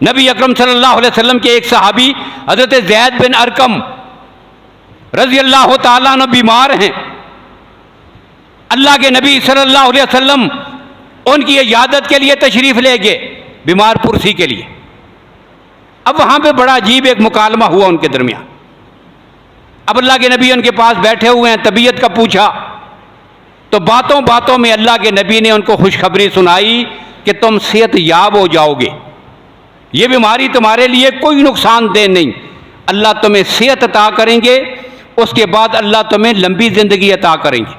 नबी अकरम सल्लल्लाहु अलैहि वसल्लम के एक सहाबी हज़रत ज़ैद बिन अरकम रज़ी अल्लाह ताला अन्हु बीमार हैं। अल्लाह के नबी सल्लल्लाहु अलैहि वसल्लम उनकी इजाज़त के लिए तशरीफ़ ले गए, बीमार पुरसी के लिए। अब वहाँ पे बड़ा अजीब एक मुकालमा हुआ उनके दरमियान। अब अल्लाह के नबी उनके पास बैठे हुए हैं, तबीयत का पूछा तो बातों बातों में अल्लाह के नबी ने उनको खुशखबरी सुनाई कि तुम सेहत याब हो जाओगे, ये बीमारी तुम्हारे लिए कोई नुकसानदेह नहीं, अल्लाह तुम्हें सेहत अता करेंगे, उसके बाद अल्लाह तुम्हें लंबी ज़िंदगी अता करेंगे।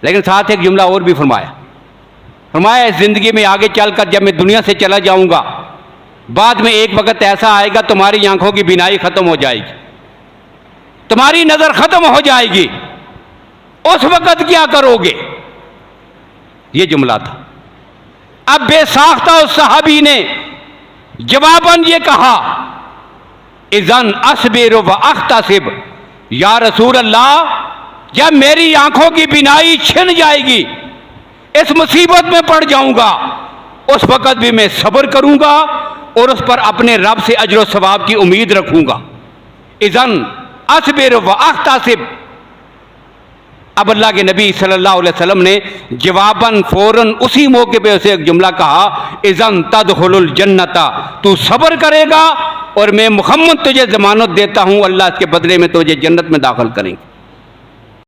लेकिन साथ एक जुमला और भी फरमाया इस ज़िंदगी में आगे चलकर जब मैं दुनिया से चला जाऊंगा, बाद में एक वक्त ऐसा आएगा तुम्हारी आंखों की बीनाई ख़त्म हो जाएगी, तुम्हारी नज़र ख़त्म हो जाएगी, उस वक्त क्या करोगे? ये जुमला था। अब बेसाख्ता उस सहाबी ने जवाबन ये कहा, इज़न अस्बिर व अख्तसिब, या रसूल अल्लाह, जब मेरी आंखों की बीनाई छिन जाएगी, इस मुसीबत में पड़ जाऊंगा, उस वक्त भी मैं सब्र करूंगा और उस पर अपने रब से अजर व सवाब की उम्मीद रखूंगा। इज़न अस्बिर व अख्तसिब। अब अल्लाह के नबी सल्लल्लाहु अलैहि वसल्लम ने जवाबन फौरन उसी मौके पे उसे एक जुमला कहा, इज़न तदखुलुल जन्नता, तू सब्र करेगा और मैं मुहम्मद तुझे ज़मानत देता हूँ, अल्लाह के बदले में तुझे जन्नत में दाखिल करेंगे।